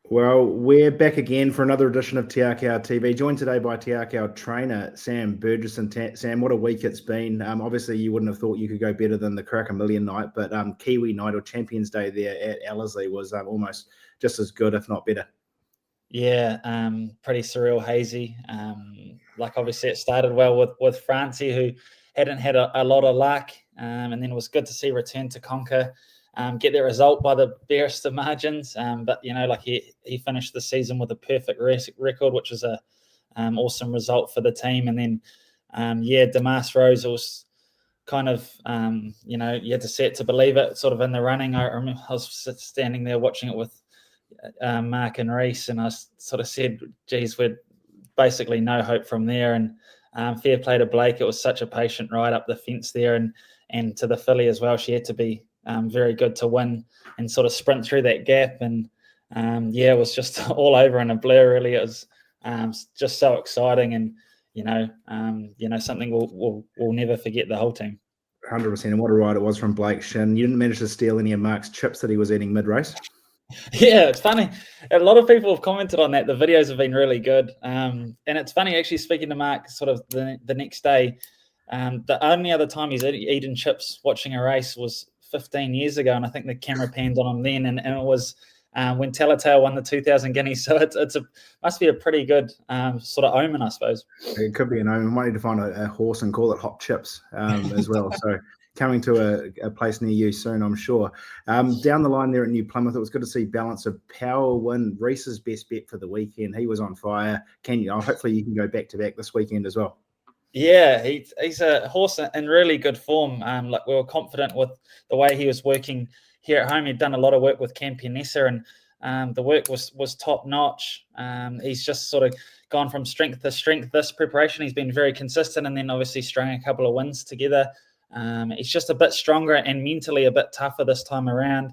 Well, we're back again for another edition of Te Akau TV, joined today by Te Akau trainer Sam Burgess. And Sam, what a week it's been. Obviously, you wouldn't have thought you could go better than the Crack a Million night, but Kiwi night or Champions Day there at Ellerslie was almost just as good, if not better. Yeah, pretty surreal, hazy. Like obviously it started well with Francie, who hadn't had a lot of luck, and then it was good to see return to conquer, get that result by the barest of margins. But like he finished the season with a perfect record, which is a awesome result for the team. And then Damas Rose was kind of you had to see it to believe it, sort of in the running. I remember I was standing there watching it with Mark and Reese, and I sort of said, geez, we're basically no hope from there. And fair play to Blake. It was such a patient ride up the fence there, and to the filly as well. She had to be very good to win and sort of sprint through that gap. And it was just all over in a blur, really. It was just so exciting, and something we'll never forget, the whole team. 100%. And what a ride it was from Blake Shin. You didn't manage to steal any of Mark's chips that he was eating mid-race? Yeah, it's funny. A lot of people have commented on that. The videos have been really good. And it's funny, actually, speaking to Mark sort of the next day, the only other time he's eaten chips watching a race was 15 years ago. And I think the camera panned on him then. And it was when Telltale won the 2000 guineas. So must be a pretty good sort of omen, I suppose. It could be an omen. We might need to find a horse and call it Hot Chips as well. So coming to a place near you soon, I'm sure. Down the line there at New Plymouth, it was good to see Balance of Power win Reese's best bet for the weekend. He was on fire. Hopefully you can go back to back this weekend as well. Yeah, he's a horse in really good form. Like we were confident with the way he was working here at home. He'd done a lot of work with Campionessa, and the work was top notch. He's just sort of gone from strength to strength. This preparation, he's been very consistent, and then obviously strung a couple of wins together. He's just a bit stronger and mentally a bit tougher this time around.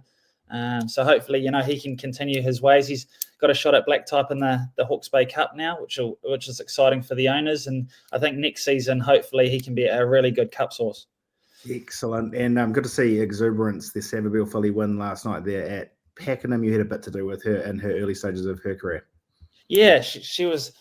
So hopefully, he can continue his ways. He's got a shot at black type in the Hawke's Bay Cup now, which is exciting for the owners. And I think next season, hopefully, he can be a really good Cup horse. Excellent. And good to see Exuberance, the Savabeel filly, win last night there at Pakenham. You had a bit to do with her in her early stages of her career. Yeah, she was.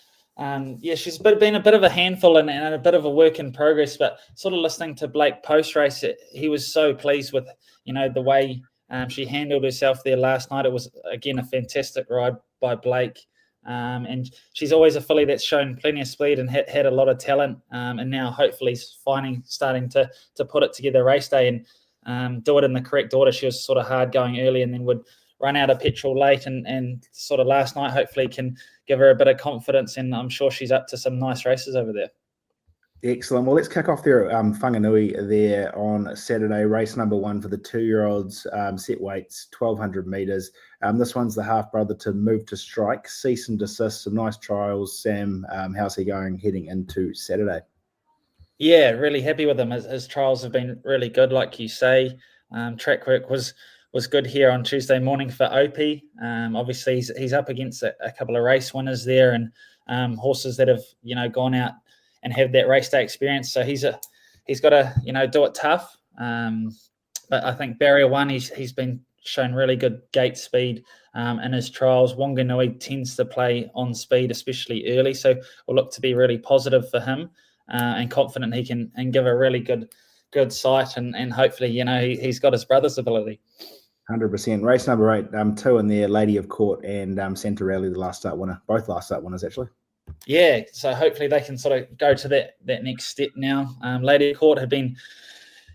She's been a bit of a handful and a bit of a work in progress. But sort of listening to Blake post race, he was so pleased with the way she handled herself there last night. It was again a fantastic ride by Blake, and she's always a filly that's shown plenty of speed and had a lot of talent. And now hopefully starting to put it together race day and do it in the correct order. She was sort of hard going early and then would run out of petrol late, and sort of last night hopefully can give her a bit of confidence, and I'm sure she's up to some nice races over there. Excellent. Well, let's kick off there at Whanganui there on Saturday. Race number 1 for the 2-year-olds, set weights, 1,200 metres. This one's the half-brother to Move to Strike, cease and desist, some nice trials. Sam, how's he going heading into Saturday? Yeah, really happy with him. His trials have been really good, like you say. Track work was good here on Tuesday morning for Opie. Obviously, he's up against a couple of race winners there, and horses that have gone out and have that race day experience. So he's got to do it tough. But I think Barrier 1, he's been shown really good gate speed in his trials. Wanganui tends to play on speed, especially early. So we'll look to be really positive for him and confident he can give a really good sight, and hopefully he's got his brother's ability. 100%. Race number 8, 2 in there, Lady of Court and Santarelli, the last start winner. Both last start winners, actually. Yeah, so hopefully they can sort of go to that next step now. Lady of Court had been,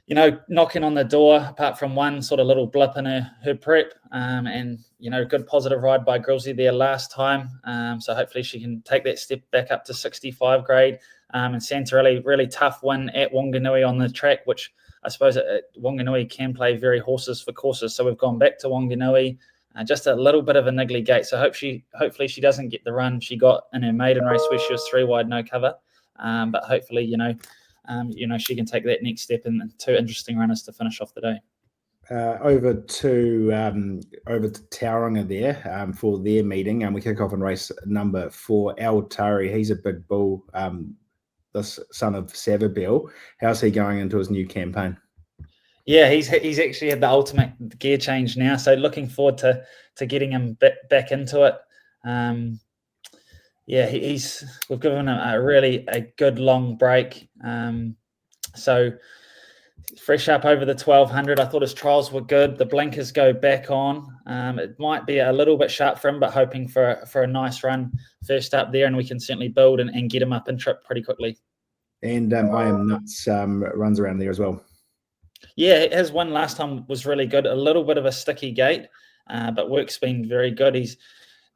knocking on the door, apart from one sort of little blip in her prep, and good positive ride by Grillsy there last time. So hopefully she can take that step back up to 65 grade. And Santarelli, really tough win at Wanganui on the track, which I suppose Wanganui can play very horses for courses. So we've gone back to Wanganui. Just a little bit of a niggly gate. So hopefully she doesn't get the run she got in her maiden race where she was 3 wide, no cover. But hopefully, she can take that next step, and 2 interesting runners to finish off the day. Over to Tauranga there for their meeting, and we kick off in race number 4. Al Tari, he's a big bull, this son of Savabeel. How's he going into his new campaign? Yeah, he's actually had the ultimate gear change now, so looking forward to getting him back into it. Yeah, we've given him a good long break. So fresh up over the 1200. I thought his trials were good. The blinkers go back on. It might be a little bit sharp for him, but hoping for a nice run first up there, and we can certainly build and get him up in trip pretty quickly. And I Am Nuts runs around there as well. Yeah, his win last time was really good. A little bit of a sticky gate, but work's been very good. He's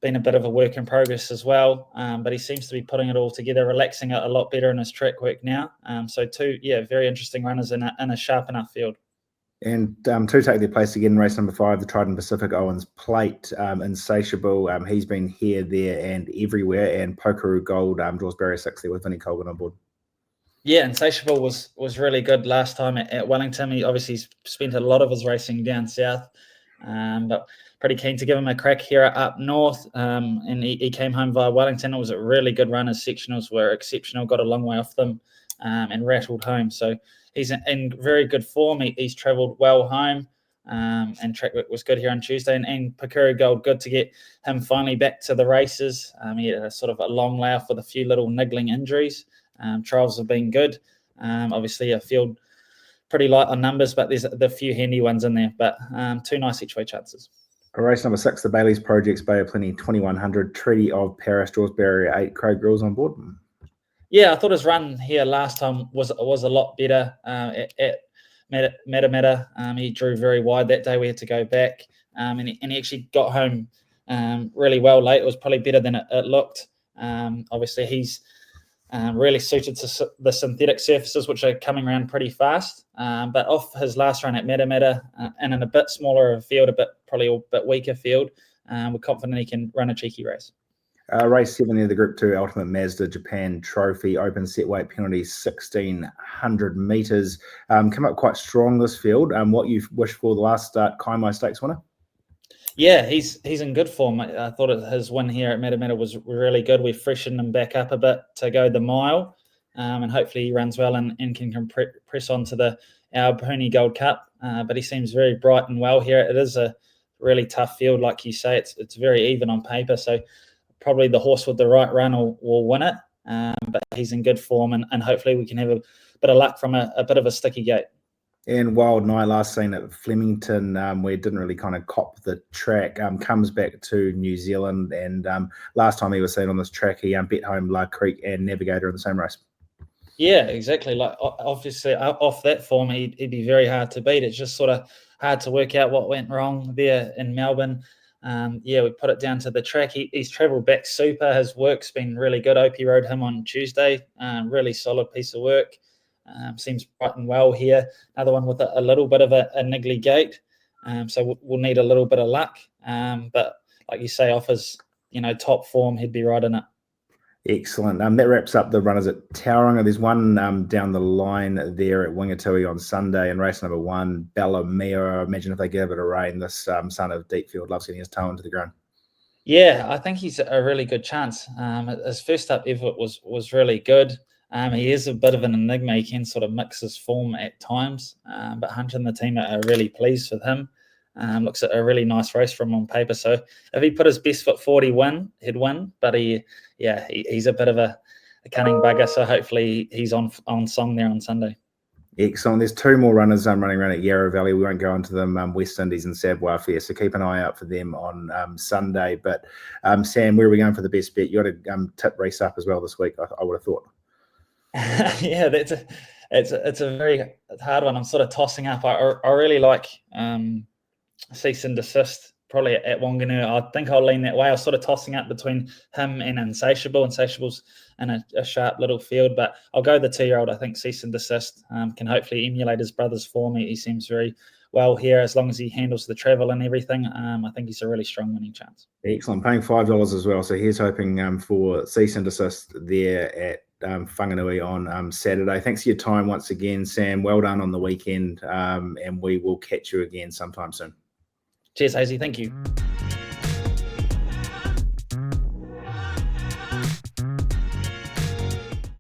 been a bit of a work in progress as well, but he seems to be putting it all together, relaxing a lot better in his track work now. So two, very interesting runners in a sharp enough field. And to take their place again, race number 5, the Trident Pacific Owens Plate, Insatiable. He's been here, there, and everywhere. And Pokeroo Gold draws barrier 6 there with Vinnie Colgan on board. Yeah, Insatiable was really good last time at Wellington. He obviously spent a lot of his racing down south, but pretty keen to give him a crack here up north. And he came home via Wellington. It was a really good run. His sectionals were exceptional, got a long way off them, and rattled home. So he's in very good form. He's travelled well home, and track work was good here on Tuesday. And Pokeroo Gold, good to get him finally back to the races. He had a sort of a long layoff with a few little niggling injuries. Trials have been good. Obviously, a field pretty light on numbers, but there's a few handy ones in there. But 2 nice each way chances. Race number 6, the Bailey's Projects Bay of Plenty 2100, Treaty of Paris, draws barrier 8. Craig Rules on board. Yeah, I thought his run here last time was a lot better at Meta. He drew very wide that day. We had to go back, and he actually got home really well late. It was probably better than it looked. Obviously, he's really suited to the synthetic surfaces, which are coming around pretty fast. But off his last run at Meta, and in a bit smaller field, probably a bit weaker field, we're confident he can run a cheeky race. Race 7 there, the Group 2 Ultimate Mazda Japan Trophy, open set weight penalty, 1600 metres. Come up quite strong this field. What you wish for the last start, Kaimai Stakes winner? Yeah, he's in good form. I thought his win here at Meta was really good. We freshened him back up a bit to go the mile, and hopefully he runs well and can press on to our Pony Gold Cup. But he seems very bright and well here. It is a really tough field, like you say. It's very even on paper, so probably the horse with the right run will win it. But he's in good form, and hopefully we can have a bit of luck from a bit of a sticky gate. And Wild Night, last seen at Flemington, where it didn't really kind of cop the track, comes back to New Zealand. And last time he was seen on this track, he bet home La Creek and Navigator in the same race. Yeah, exactly. Like obviously off that form, he'd be very hard to beat. It's just sort of hard to work out what went wrong there in Melbourne. We put it down to the track. He's travelled back super. His work's been really good. Opie rode him on Tuesday. Really solid piece of work. Seems bright and well here. Another one with a little bit of a niggly gate. So we'll need a little bit of luck. But like you say, off his top form, he'd be right in it. Excellent. That wraps up the runners at Tauranga. There's one down the line there at Wingatui on Sunday in race number 1, Bella Mia. Imagine if they get a bit of rain. This son of Deepfield loves getting his toe into the ground. Yeah, I think he's a really good chance. His first up effort was really good. He is a bit of an enigma. He can sort of mix his form at times, but Hunter and the team are really pleased with him. Looks at a really nice race from on paper. So if he put his best foot forward, he'd win. But he's a bit of a cunning bugger. So hopefully he's on song there on Sunday. Excellent. There's 2 more runners running around at Yarra Valley. We won't go into them. West Indies and Savoir Fair. So keep an eye out for them on Sunday. But Sam, where are we going for the best bet? You got to tip race up as well this week, I would have thought. Yeah, it's a very hard one. I'm sort of tossing up. I really like Cease and Desist probably at Wanganui. I think I'll lean that way. I was sort of tossing up between him and Insatiable. Insatiable's in a sharp little field, but I'll go the 2-year-old. I think Cease and Desist can hopefully emulate his brother's form. He seems very well here as long as he handles the travel and everything. I think he's a really strong winning chance. Excellent. Paying $5 as well. So here's hoping for Cease and Desist there at Whanganui on Saturday. Thanks for your time once again, Sam. Well done on the weekend, and we will catch you again sometime soon. Cheers, Hazy. Thank you.